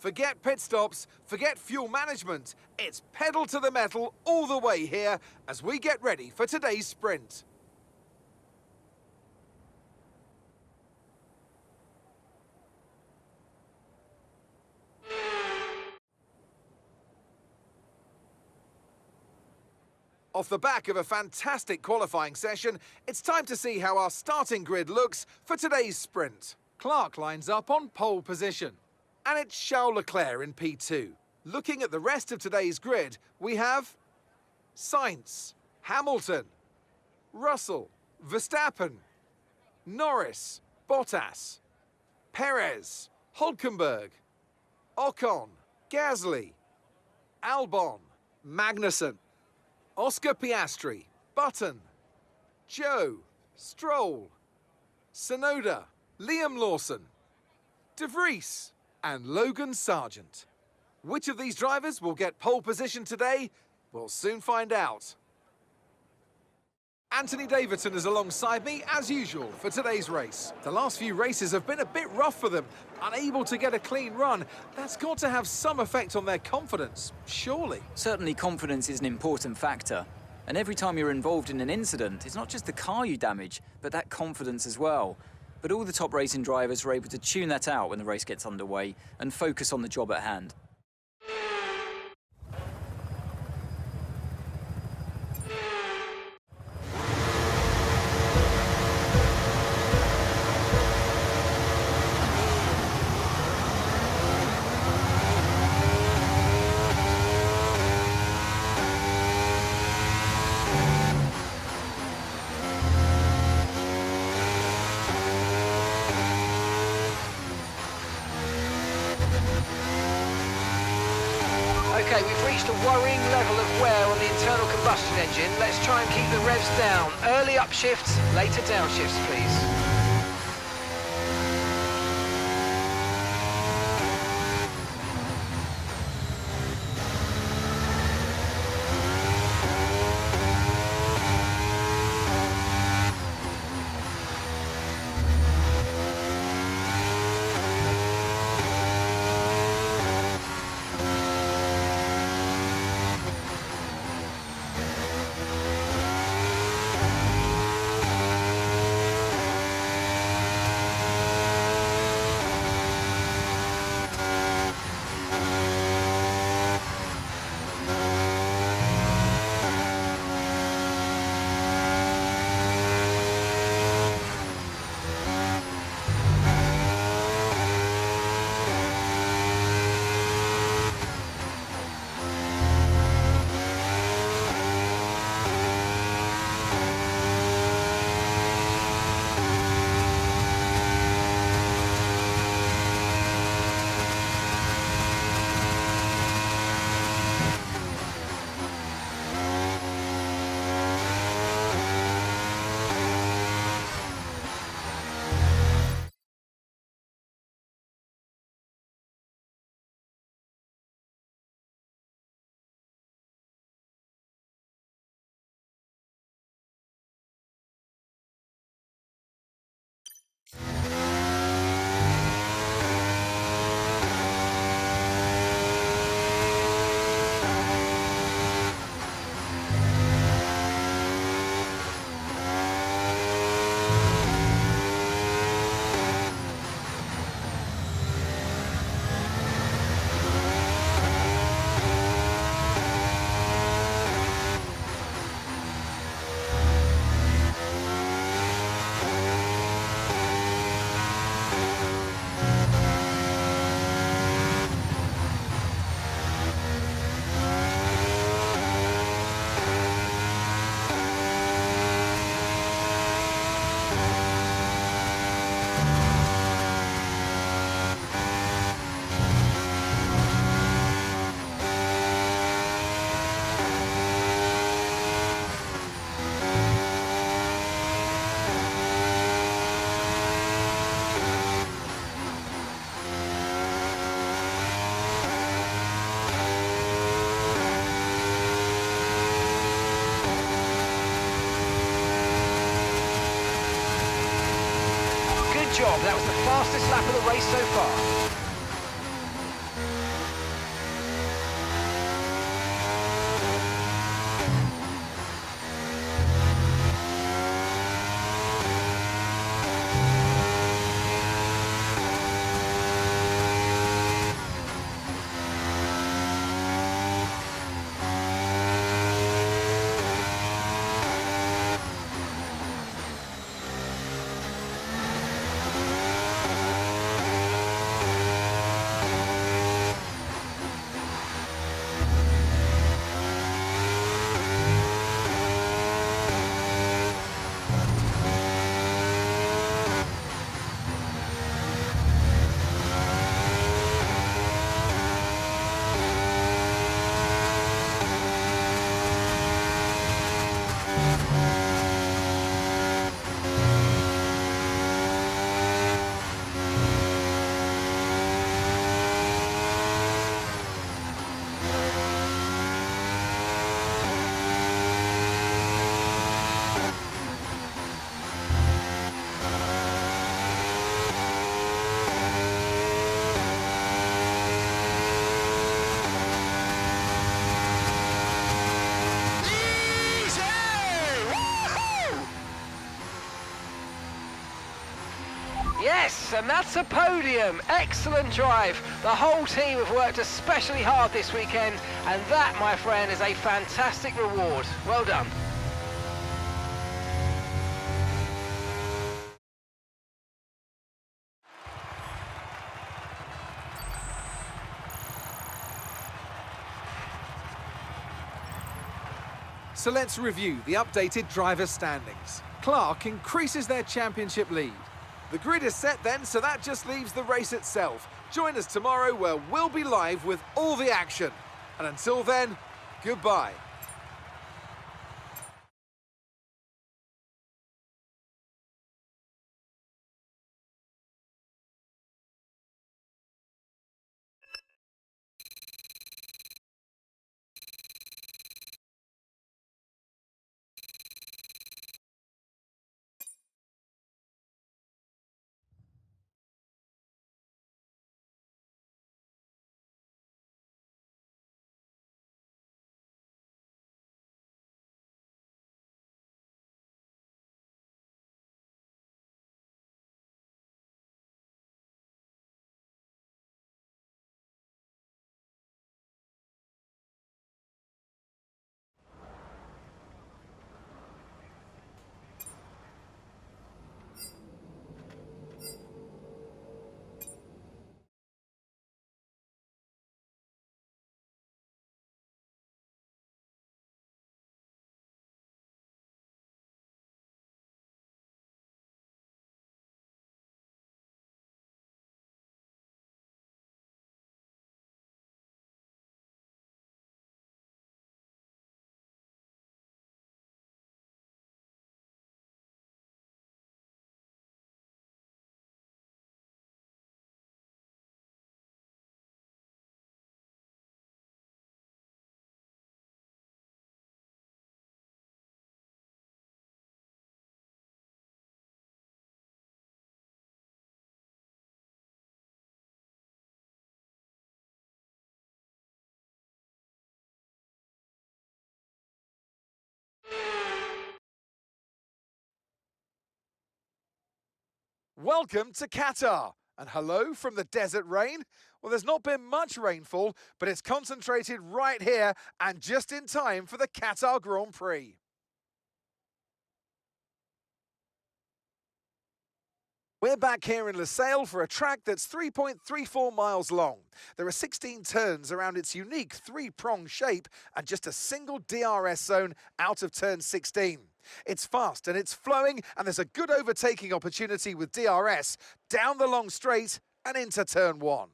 Forget pit stops, forget fuel management. It's pedal to the metal all the way here as we get ready for today's sprint. Off the back of a fantastic qualifying session, it's time to see how our starting grid looks for today's sprint. Clark lines up on pole position, and it's Charles Leclerc in P2. Looking at the rest of today's grid, we have Sainz, Hamilton, Russell, Verstappen, Norris, Bottas, Perez, Hülkenberg, Ocon, Gasly, Albon, Magnussen, Oscar Piastri, Button, Joe, Stroll, Tsunoda, Liam Lawson, De Vries, and Logan Sargent. Which of these drivers will get pole position today? We'll soon find out. Anthony Davidson is alongside me, as usual, for today's race. The last few races have been a bit rough for them, unable to get a clean run. That's got to have some effect on their confidence, surely. Certainly confidence is an important factor. And every time you're involved in an incident, it's not just the car you damage, but that confidence as well. But all the top racing drivers are able to tune that out when the race gets underway and focus on the job at hand. Okay, we've reached a worrying level of wear on the internal combustion engine. Let's try and keep the revs down. Early upshifts, later downshifts, please. Job. That was the fastest lap of the race so far. Yes, and that's a podium. Excellent drive. The whole team have worked especially hard this weekend, and that, my friend, is a fantastic reward. Well done. So let's review the updated driver standings. Clark increases their championship lead. The grid is set then, so that just leaves the race itself. Join us tomorrow where we'll be live with all the action. And until then, goodbye. Welcome to Qatar, and hello from the desert rain. Well, there's not been much rainfall, but it's concentrated right here and just in time for the Qatar Grand Prix. We're back here in Losail for a track that's 3.34 miles long. There are 16 turns around its unique three-prong shape and just a single DRS zone out of turn 16. It's fast and it's flowing, and there's a good overtaking opportunity with DRS down the long straight and into turn 1.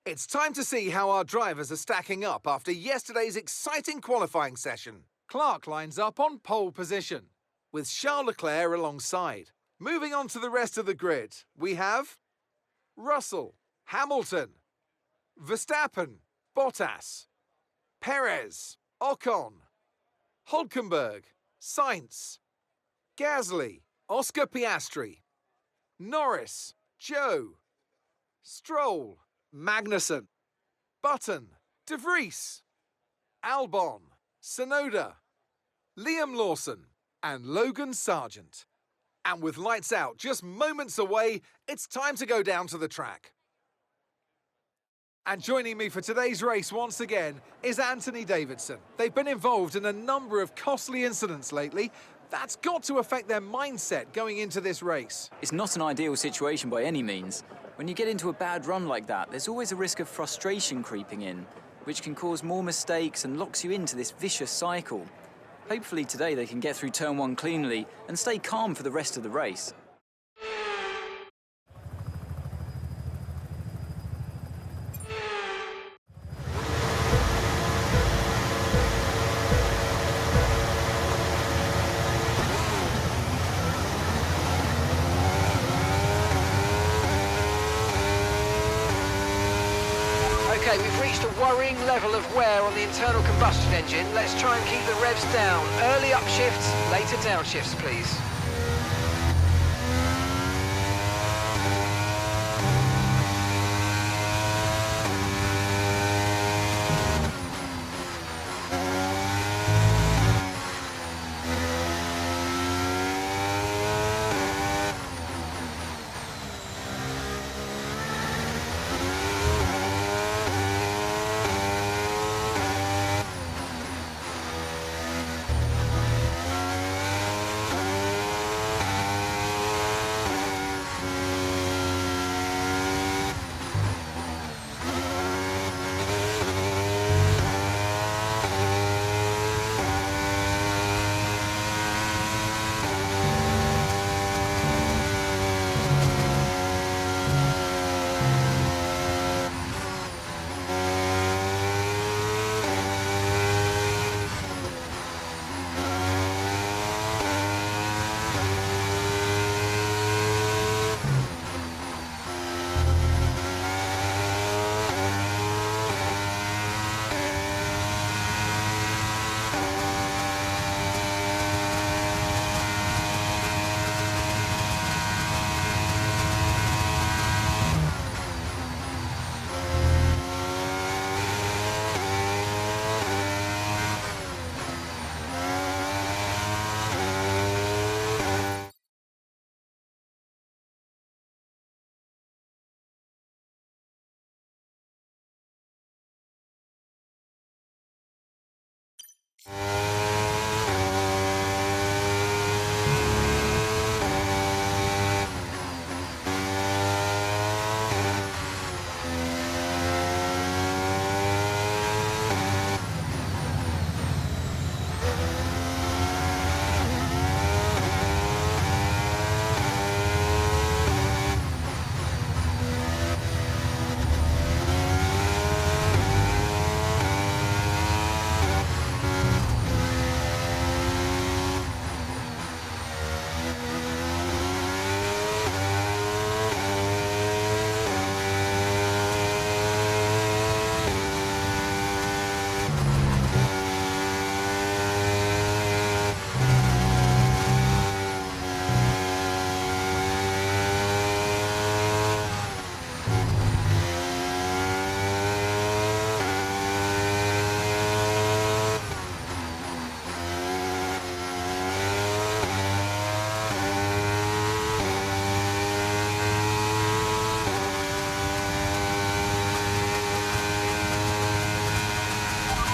It's time to see how our drivers are stacking up after yesterday's exciting qualifying session. Clark lines up on pole position, with Charles Leclerc alongside. Moving on to the rest of the grid, we have Russell, Hamilton, Verstappen, Bottas, Perez, Ocon, Hülkenberg, Sainz, Gasly, Oscar Piastri, Norris, Joe, Stroll, Magnussen, Button, De Vries, Albon, Tsunoda, Liam Lawson, and Logan Sargent. And with lights out just moments away, it's time to go down to the track. And joining me for today's race once again is Anthony Davidson. They've been involved in a number of costly incidents lately. That's got to affect their mindset going into this race. It's not an ideal situation by any means. When you get into a bad run like that, there's always a risk of frustration creeping in, which can cause more mistakes and locks you into this vicious cycle. Hopefully today they can get through turn 1 cleanly and stay calm for the rest of the race. Okay, we've reached a worrying level of wear on the internal combustion engine. Let's try and keep the revs down. Early upshifts, later downshifts, please.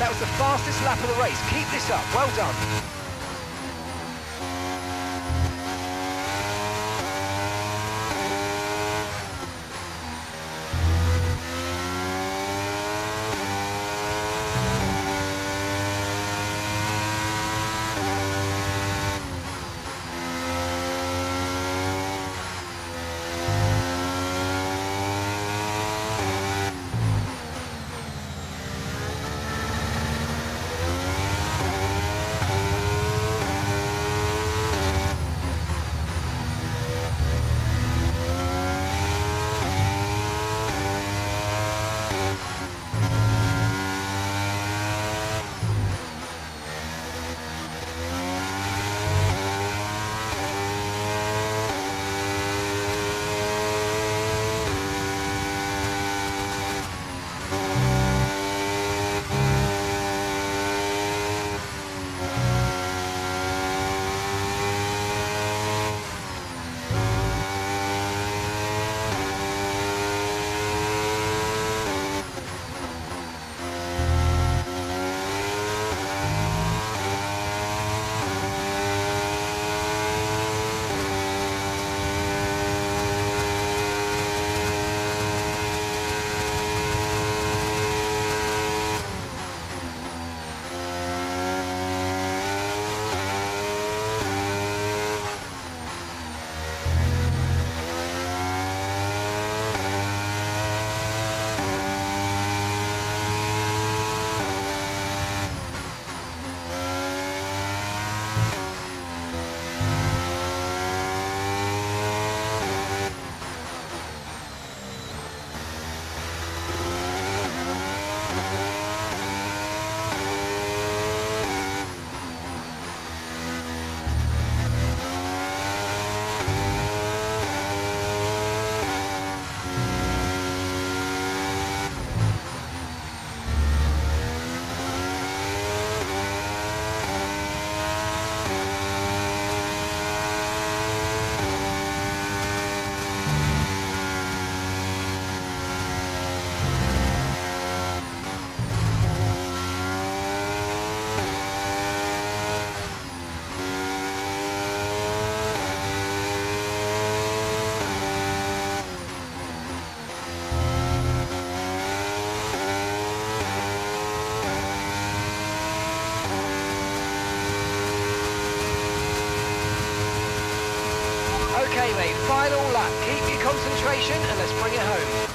That was the fastest lap of the race. Keep this up. Well done. Okay, mate, final lap. Keep your concentration and let's bring it home.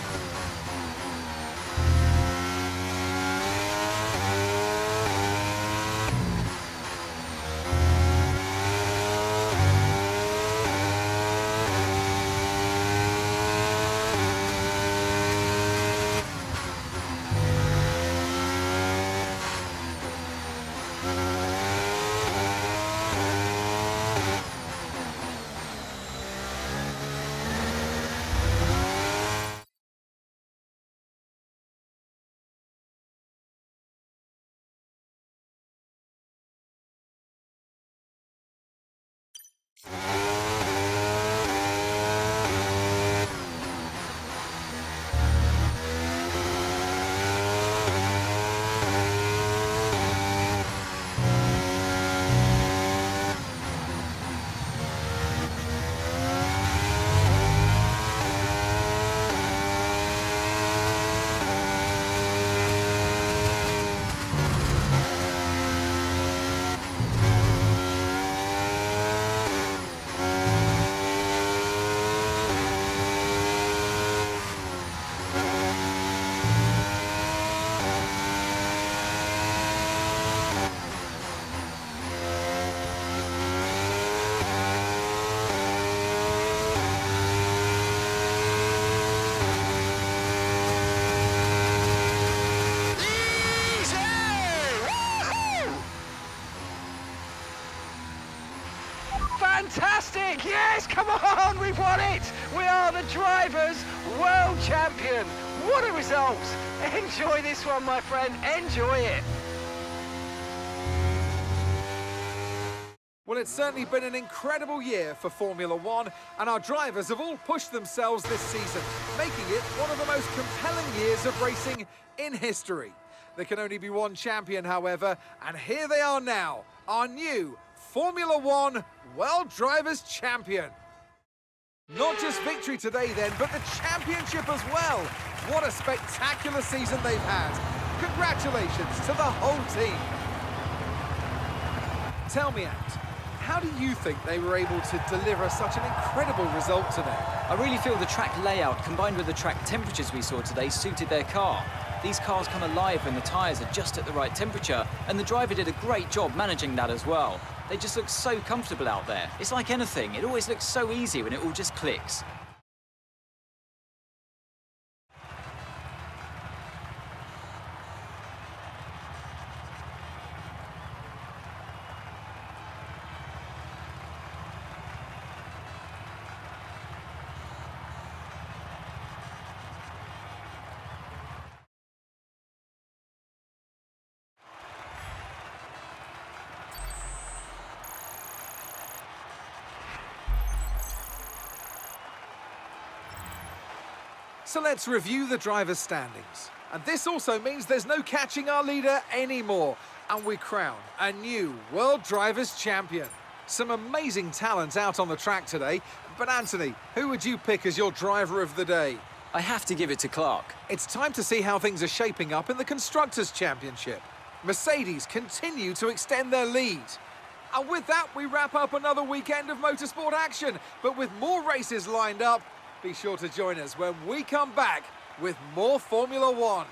fantastic! Yes, come on, we've won it! We are the Drivers' World Champion! What a result! Enjoy this one, my friend, enjoy it! Well, it's certainly been an incredible year for Formula One, and our drivers have all pushed themselves this season, making it one of the most compelling years of racing in history. There can only be one champion, however, and here they are now, our new Formula One World Drivers' Champion. Not just victory today then, but the championship as well. What a spectacular season they've had. Congratulations to the whole team. Tell me, Ant, how do you think they were able to deliver such an incredible result today? I really feel the track layout combined with the track temperatures we saw today suited their car. These cars come alive when the tyres are just at the right temperature, and the driver did a great job managing that as well. They just look so comfortable out there. It's like anything, it always looks so easy when it all just clicks. So let's review the drivers' standings. And this also means there's no catching our leader anymore. And we crown a new World Drivers' Champion. Some amazing talent out on the track today. But Anthony, who would you pick as your driver of the day? I have to give it to Clark. It's time to see how things are shaping up in the Constructors' Championship. Mercedes continue to extend their lead. And with that, we wrap up another weekend of motorsport action. But with more races lined up, be sure to join us when we come back with more Formula One.